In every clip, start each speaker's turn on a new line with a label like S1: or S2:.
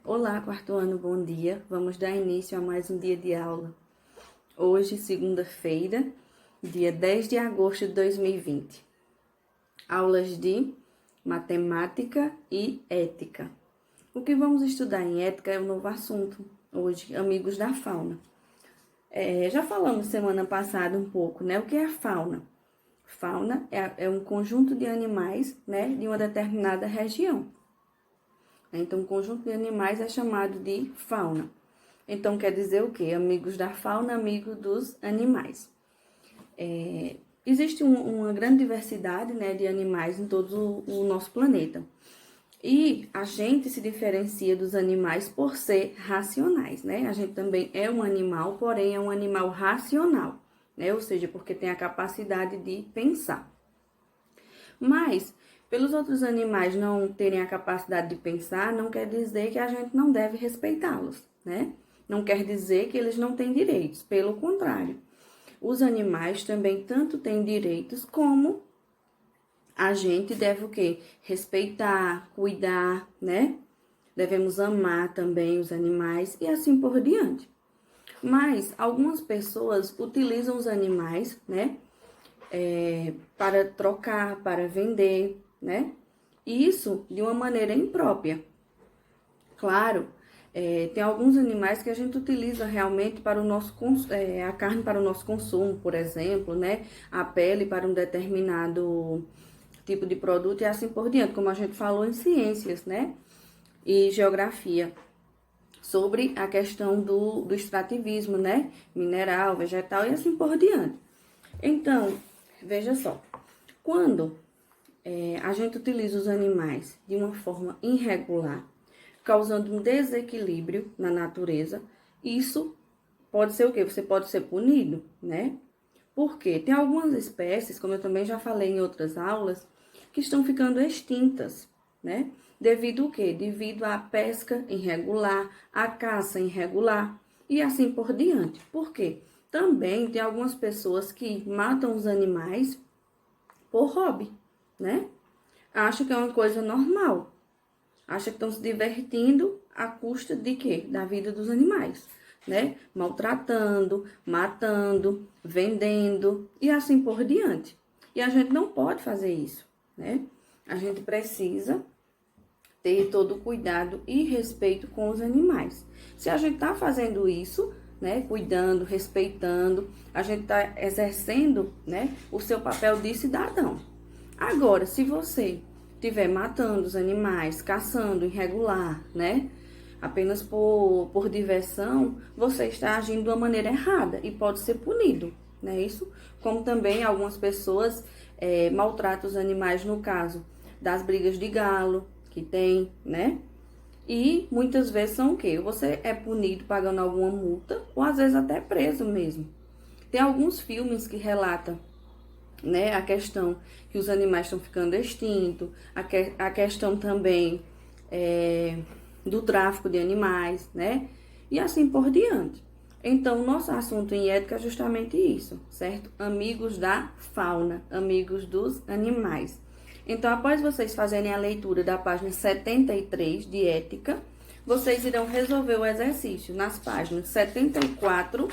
S1: Olá, quarto ano, bom dia. Vamos dar início a mais um dia de aula. Hoje, segunda-feira, dia 10 de agosto de 2020. Aulas de matemática e ética. O que vamos estudar em ética é um novo assunto. Hoje, amigos da fauna. Já falamos semana passada um pouco, né? O que é a fauna? Fauna é um conjunto de animais, né? De uma determinada região. Então, o conjunto de animais é chamado de fauna. Então, quer dizer o quê? Amigos da fauna, amigos dos animais. Existe uma grande diversidade, né, de animais em todo o nosso planeta. E a gente se diferencia dos animais por ser racionais, né? A gente também é um animal, porém é um animal racional, né? Ou seja, porque tem a capacidade de pensar. Mas, pelos outros animais não terem a capacidade de pensar, não quer dizer que a gente não deve respeitá-los, né? Não quer dizer que eles não têm direitos, pelo contrário. Os animais também tanto têm direitos como a gente deve o quê? Respeitar, cuidar, né? Devemos amar também os animais e assim por diante. Mas algumas pessoas utilizam os animais, né? Para trocar, para vender, né? E isso de uma maneira imprópria. Claro, tem alguns animais que a gente utiliza realmente para o nosso a carne para o nosso consumo, por exemplo, né? A pele para um determinado tipo de produto e assim por diante, como a gente falou em ciências, né? E geografia, sobre a questão do extrativismo, né? Mineral, vegetal e assim por diante. Então, veja só, quando a gente utiliza os animais de uma forma irregular, causando um desequilíbrio na natureza, isso pode ser o quê? Você pode ser punido, né? Porque tem algumas espécies, como eu também já falei em outras aulas, que estão ficando extintas, né? Devido o quê? Devido à pesca irregular, à caça irregular e assim por diante. Por quê? Também tem algumas pessoas que matam os animais por hobby, né? Acham que é uma coisa normal. Acham que estão se divertindo à custa de quê? Da vida dos animais, né? Maltratando, matando, vendendo e assim por diante. E a gente não pode fazer isso, né? A gente precisa ter todo o cuidado e respeito com os animais. Se a gente está fazendo isso, né, cuidando, respeitando, a gente está exercendo, né, o seu papel de cidadão. Agora, se você estiver matando os animais, caçando irregular, né, apenas por diversão, você está agindo de uma maneira errada e pode ser punido, né, isso? Como também algumas pessoas maltratam os animais no caso das brigas de galo, que tem, né? E muitas vezes são o quê? Você é punido pagando alguma multa ou às vezes até preso mesmo. Tem alguns filmes que relatam, né, a questão que os animais estão ficando extintos, a questão também do tráfico de animais, né? E assim por diante. Então, nosso assunto em ética é justamente isso, certo? Amigos da fauna, amigos dos animais. Então, após vocês fazerem a leitura da página 73 de ética, vocês irão resolver o exercício nas páginas 74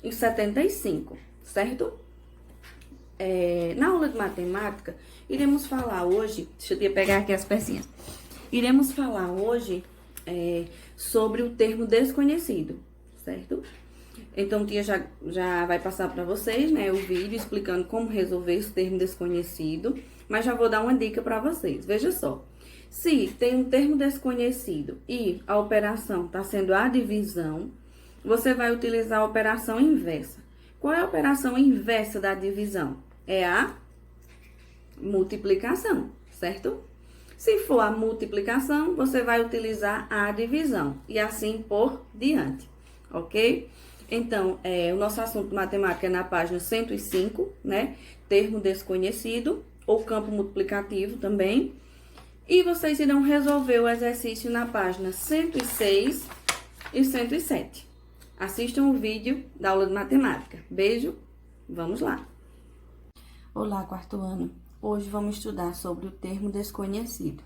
S1: e 75, certo? Na aula de matemática, iremos falar hoje, deixa eu pegar aqui as pecinhas, iremos falar hoje sobre o termo desconhecido, certo? Então, o tia já vai passar para vocês, né, o vídeo explicando como resolver esse termo desconhecido, mas já vou dar uma dica para vocês. Veja só, se tem um termo desconhecido e a operação está sendo a divisão, você vai utilizar a operação inversa. Qual é a operação inversa da divisão? É a multiplicação, certo? Se for a multiplicação, você vai utilizar a divisão e assim por diante, ok? Então, o nosso assunto de matemática é na página 105, né? Termo desconhecido ou campo multiplicativo também. E vocês irão resolver o exercício na página 106 e 107. Assistam o vídeo da aula de matemática. Beijo, vamos lá! Olá, quarto ano. Hoje vamos estudar sobre o termo desconhecido.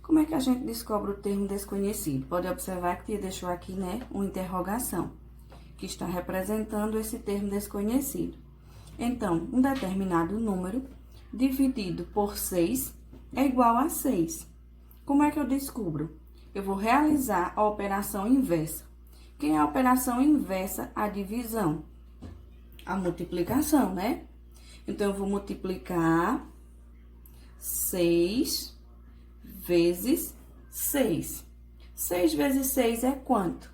S1: Como é que a gente descobre o termo desconhecido? Pode observar que tia deixou aqui, né, uma interrogação, que está representando esse termo desconhecido. Então, um determinado número dividido por 6 é igual a 6. Como é que eu descubro? Eu vou realizar a operação inversa. Quem é a operação inversa? A divisão. A multiplicação, né? Então, eu vou multiplicar 6 vezes 6. 6 vezes 6 é quanto?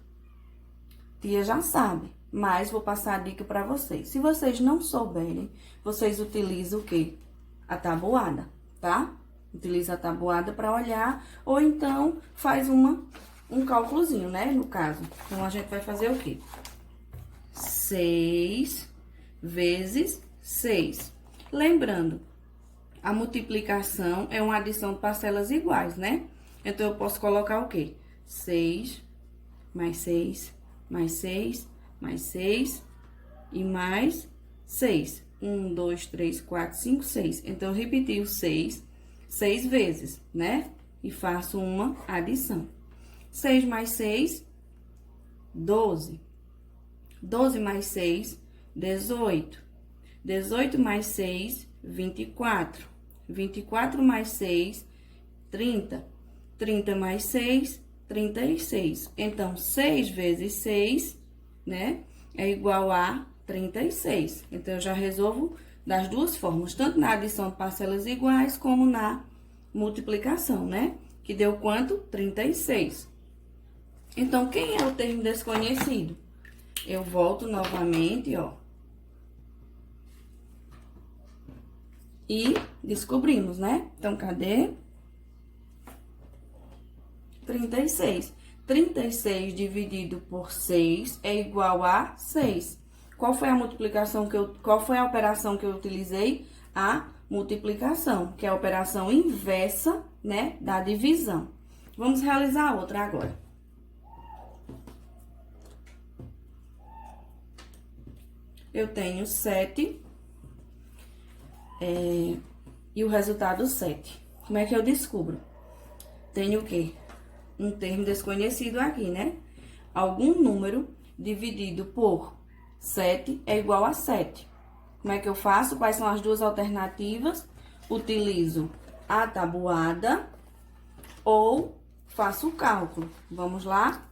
S1: Tia já sabe, mas vou passar a dica para vocês. Se vocês não souberem, vocês utilizam o quê? A tabuada, tá? Utiliza a tabuada para olhar, ou então faz um cálculozinho, né? No caso. Então, a gente vai fazer o quê? 6 vezes 6. Lembrando, a multiplicação é uma adição de parcelas iguais, né? Então, eu posso colocar o quê? 6 mais 6 mais 6 mais 6 e mais 6. 1, 2, 3, 4, 5, 6. Então, eu repeti o 6 vezes, né? E faço uma adição. 6 mais 6, 12. 12 mais 6, 18. 18 mais 6, 24. 24 mais 6, 30. 30 mais 6, 36. Então, 6 vezes 6, né, é igual a 36. Então, eu já resolvo das duas formas, tanto na adição de parcelas iguais, como na multiplicação, né? Que deu quanto? 36. Então, quem é o termo desconhecido? Eu volto novamente, ó. E descobrimos, né? Então, cadê? 36. 36 dividido por 6 é igual a 6. Qual foi a multiplicação qual foi a operação que eu utilizei? A multiplicação, que é a operação inversa, né, da divisão. Vamos realizar a outra agora. Eu tenho 7 e o resultado 7. Como é que eu descubro? Tenho o quê? Um termo desconhecido aqui, né? Algum número dividido por 7 é igual a 7. Como é que eu faço? Quais são as duas alternativas? Utilizo a tabuada ou faço o cálculo. Vamos lá?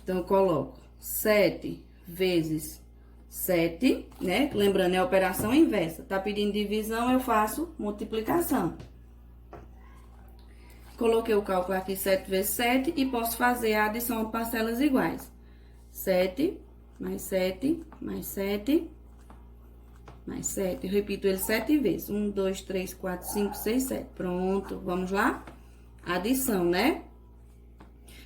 S1: Então, eu coloco 7 vezes 7, né? Lembrando, é a operação inversa. Tá pedindo divisão, eu faço multiplicação. Coloquei o cálculo aqui, 7 vezes 7, e posso fazer a adição de parcelas iguais. 7, mais 7, mais 7, mais 7. Eu repito ele 7 vezes. 1, 2, 3, 4, 5, 6, 7. Pronto, vamos lá? Adição, né?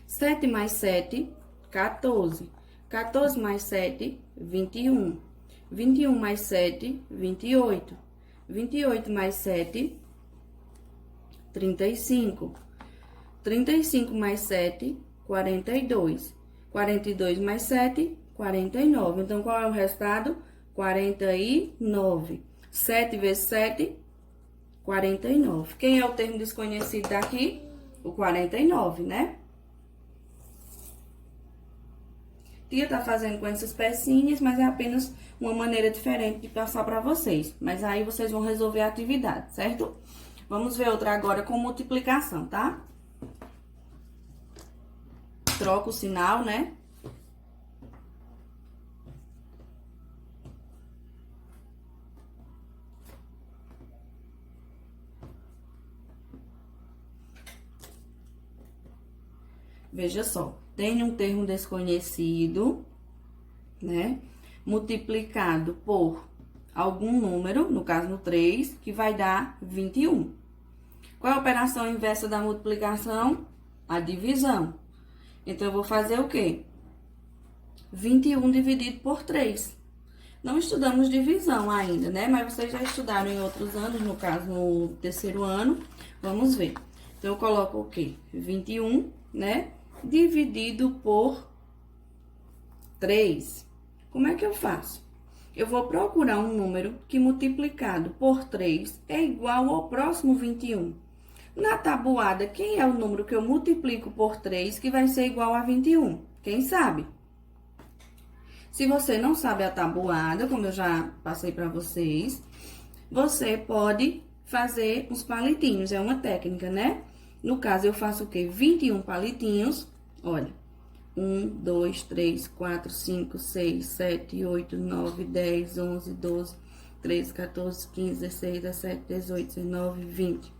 S1: 7 mais 7, 14. 14 mais 7, 21. 21 mais 7, 28. 28 mais 7, 35. 35 mais 7, 42. 42 mais 7, 49. Então, qual é o resultado? 49. 7 vezes 7, 49. Quem é o termo desconhecido daqui? O 49, né? Tia tá fazendo com essas pecinhas, mas é apenas uma maneira diferente de passar para vocês. Mas aí vocês vão resolver a atividade, certo? Vamos ver outra agora com multiplicação, tá? Troca o sinal, né? Veja só, tem um termo desconhecido, né? Multiplicado por algum número, no caso no 3, que vai dar 21. Qual é a operação inversa da multiplicação? A divisão. Então, eu vou fazer o quê? 21 dividido por 3. Não estudamos divisão ainda, né? Mas vocês já estudaram em outros anos, no caso, no terceiro ano. Vamos ver. Então, eu coloco o quê? 21, né? Dividido por 3. Como é que eu faço? Eu vou procurar um número que multiplicado por 3 é igual ao próximo 21. Na tabuada, quem é o número que eu multiplico por 3 que vai ser igual a 21? Quem sabe? Se você não sabe a tabuada, como eu já passei para vocês, você pode fazer os palitinhos, é uma técnica, né? No caso, eu faço o quê? 21 palitinhos, olha. 1, 2, 3, 4, 5, 6, 7, 8, 9, 10, 11, 12, 13, 14, 15, 16, 17, 18, 19, 20.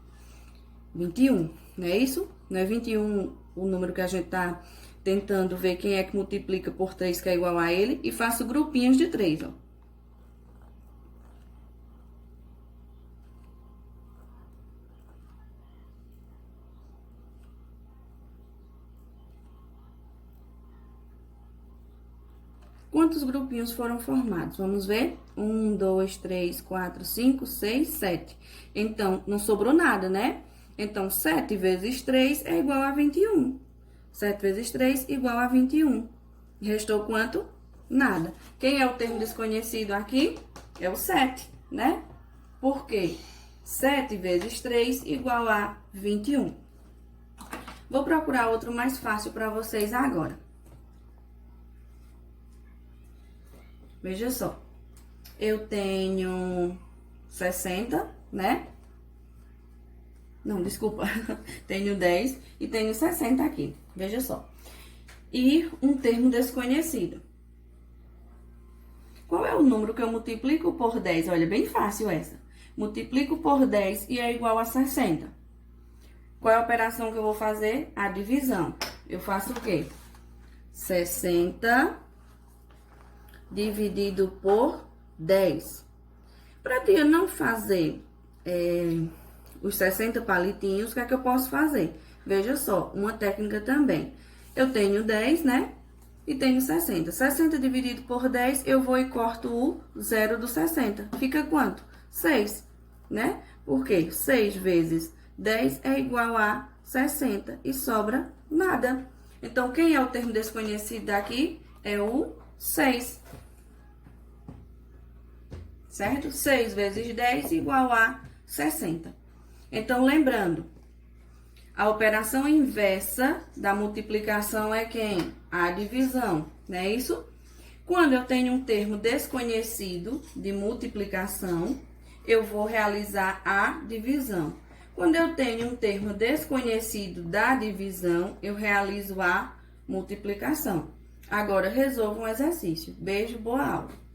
S1: 21, não é isso? Não é 21 o número que a gente tá tentando ver quem é que multiplica por 3 que é igual a ele. E faço grupinhos de 3, ó. Quantos grupinhos foram formados? Vamos ver? 1, 2, 3, 4, 5, 6, 7. Então, não sobrou nada, né? Então, 7 vezes 3 é igual a 21. 7 vezes 3 igual a 21. Restou quanto? Nada. Quem é o termo desconhecido aqui? É o 7, né? Por quê? 7 vezes 3 igual a 21. Vou procurar outro mais fácil para vocês agora. Veja só. Eu tenho 60, né? Não, desculpa. Tenho 10 e tenho 60 aqui. Veja só. E um termo desconhecido. Qual é o número que eu multiplico por 10? Olha, bem fácil essa. Multiplico por 10 e é igual a 60. Qual é a operação que eu vou fazer? A divisão. Eu faço o quê? 60 dividido por 10. Para eu não fazer os 60 palitinhos, o que é que eu posso fazer? Veja só, uma técnica também. Eu tenho 10, né? E tenho 60. 60 dividido por 10, eu vou e corto o zero do 60. Fica quanto? 6, né? Porque 6 vezes 10 é igual a 60 e sobra nada. Então, quem é o termo desconhecido daqui? É o 6. Certo? 6 vezes 10 igual a 60. Então, lembrando, a operação inversa da multiplicação é quem? A divisão, não é isso? Quando eu tenho um termo desconhecido de multiplicação, eu vou realizar a divisão. Quando eu tenho um termo desconhecido da divisão, eu realizo a multiplicação. Agora, resolva um exercício. Beijo, boa aula!